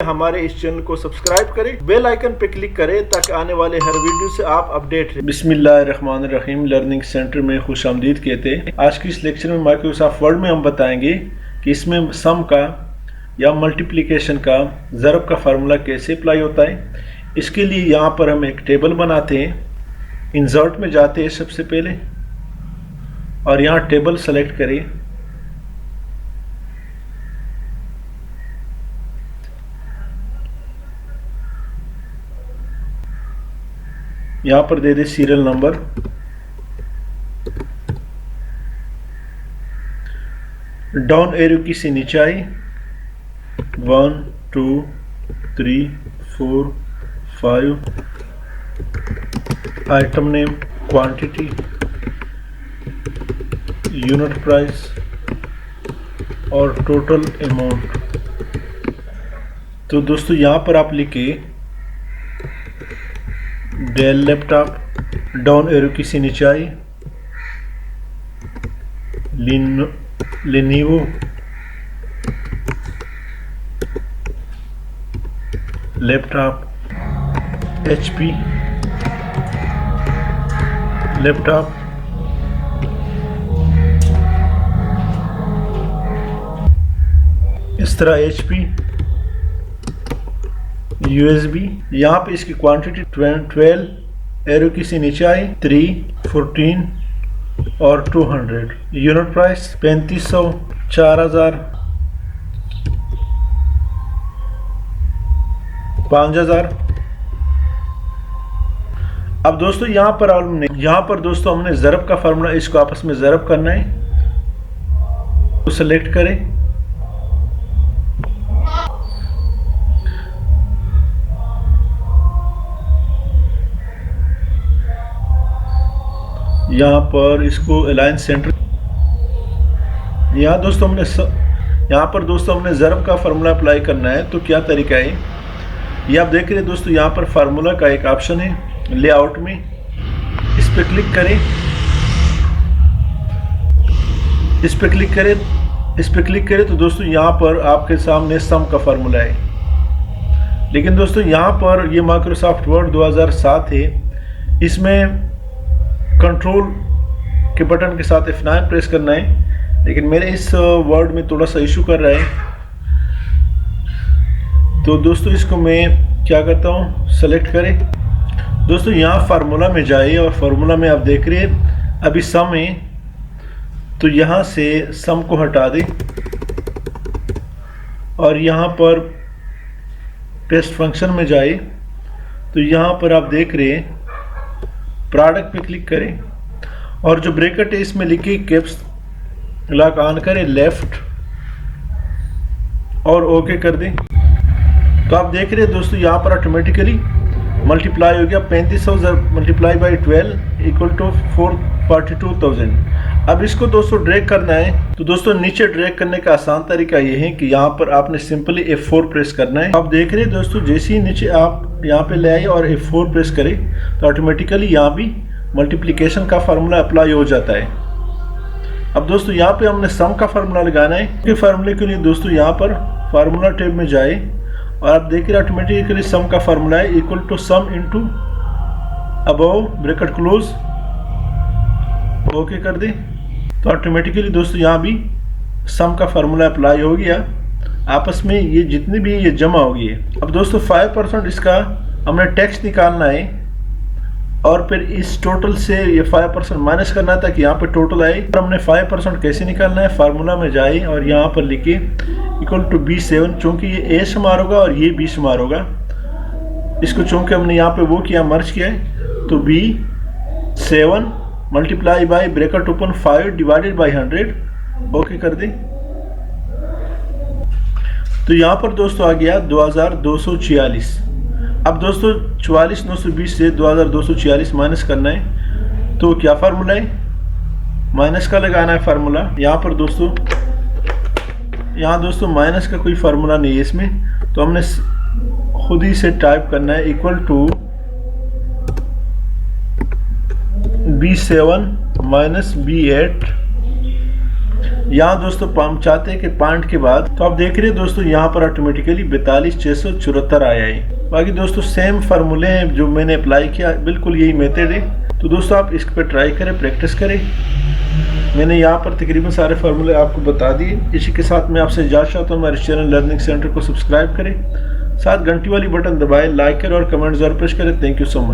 हमारे इस चैनल को सब्सक्राइब करें, बेल आइकन पे क्लिक करें ताकि आने वाले हर वीडियो से आप अपडेट रहें। बिस्मिल्लाहिर्रहमानिर्रहीम लर्निंग सेंटर में खुशामदीद कहते हैं। आज की इस लेक्चर में माइक्रोसॉफ्ट वर्ड में हम बताएंगे कि इसमें सम का या मल्टीप्लिकेशन का ज़रब का फार्मूला कैसे अप्लाई होता है। इसके लिए यहाँ पर हम एक टेबल बनाते हैं। इंसर्ट में जाते हैं सबसे पहले और यहाँ टेबल सेलेक्ट करें। यहाँ पर दे दे सीरियल नंबर, डाउन एरो की से नीचे आई 1 2 3 4 5, item name, quantity, unit price और टोटल अमाउंट। तो दोस्तों यहाँ पर आप लिखे डेल लैपटॉप, डाउन एरो की से नीचे आई लेनोवो लैपटॉप, HP लैपटॉप, इस तरह HP, USB। यहाँ पे इसकी क्वांटिटी 12, एरो की से नीचे आई 3, 14 और 200। Unit price 3500, 4000, 5000। अब दोस्तों यहाँ पर दोस्तों हमने ज़रब का फार्मूला, इसको आपस में ज़रब करना है। तो सेलेक्ट करें, यहाँ पर इसको अलाइन सेंटर। यहाँ पर दोस्तों हमने ज़रब का फार्मूला अप्लाई करना है। तो क्या तरीका है ये आप देख रहे हैं दोस्तों। यहाँ पर फार्मूला का एक ऑप्शन है लेआउट में, इस पर क्लिक करें, इस पर क्लिक करें तो दोस्तों यहाँ पर आपके सामने सम का फार्मूला है। लेकिन दोस्तों यहाँ पर ये माइक्रोसॉफ्ट वर्ड 2007 है, इसमें कंट्रोल के बटन के साथ F9 प्रेस करना है। लेकिन मेरे इस वर्ड में थोड़ा सा इशू कर रहा है। तो दोस्तों इसको मैं क्या करता हूँ, सेलेक्ट करें। दोस्तों यहाँ फार्मूला में जाइए और फार्मूला में आप देख रहे हैं अभी सम है, तो यहाँ से सम को हटा दें और यहाँ पर टेस्ट फंक्शन में जाइए। तो यहाँ पर आप देख रहे हैं प्रोडक्ट पे क्लिक करें और जो ब्रैकेट है इसमें लिखिए कैप्स लॉक ऑन करें, लेफ्ट और ओके कर दें। तो आप देख रहे हैं दोस्तों यहाँ पर ऑटोमेटिकली मल्टीप्लाई हो गया। 3500 मल्टीप्लाई बाई 12 इक्वल टू 442,000। अब इसको दोस्तों ड्रैग करना है। तो दोस्तों नीचे ड्रैग करने का आसान तरीका ये है कि यहाँ पर आपने सिंपली F4 प्रेस करना है। आप देख रहे हैं दोस्तों जैसे ही नीचे आप यहाँ पे ले आए और F4 प्रेस करें तो ऑटोमेटिकली यहाँ भी मल्टीप्लिकेशन का फार्मूला अप्लाई हो जाता है। अब दोस्तों यहाँ पे हमने सम का फार्मूला लगाना है। इसके फार्मूले के लिए दोस्तों यहाँ पर फार्मूला टैब में जाए और आप देख रहे हैं ऑटोमेटिकली सम का फार्मूला है equal to sum into above bracket close, okay कर दें। तो ऑटोमेटिकली दोस्तों यहाँ भी सम का फार्मूला अप्लाई हो गया। आपस में ये जितनी भी ये जमा हो गई है। अब दोस्तों 5% इसका हमने टैक्स निकालना है और फिर इस टोटल से ये 5% माइनस करना है ताकि यहाँ पे टोटल आए। और हमने 5% कैसे निकालना है, फार्मूला में जाए और यहाँ पर लिखिए इक्वल टू B7, चूँकि ये A शुमार होगा और ये B शुमार होगा। इसको चूँकि हमने यहाँ पे वो किया, मर्ज किया है, तो B7 multiply by bracket open 5 divided by 100, okay कर दें। तो यहाँ पर दोस्तों आ गया 2246। अब दोस्तों 44,920 से 2246 माइनस करना है। तो क्या फार्मूला है, माइनस का लगाना है फार्मूला। यहाँ पर दोस्तों माइनस का कोई फार्मूला नहीं है इसमें, तो हमने खुद ही से टाइप करना है equal to B7 minus B8 यहाँ दोस्तों हम चाहते हैं कि पॉइंट के बाद, तो आप देख रहे हैं दोस्तों यहाँ पर ऑटोमेटिकली 42,674 आया है। बाकी दोस्तों सेम फार्मूले हैं जो मैंने अप्लाई किया, बिल्कुल यही मेथड है। तो दोस्तों आप इस पर ट्राई करें, प्रैक्टिस करें। मैंने यहाँ पर तकरीबन सारे फार्मूले आपको बता दिए। इसी के साथ मैं आपसे इजाज़त चाहता हूँ, हमारे चैनल लर्निंग सेंटर को सब्सक्राइब करें, साथ घंटी वाली बटन दबाएं, लाइक करें और कमेंट ज़रूर प्रेस करें। Thank you so much.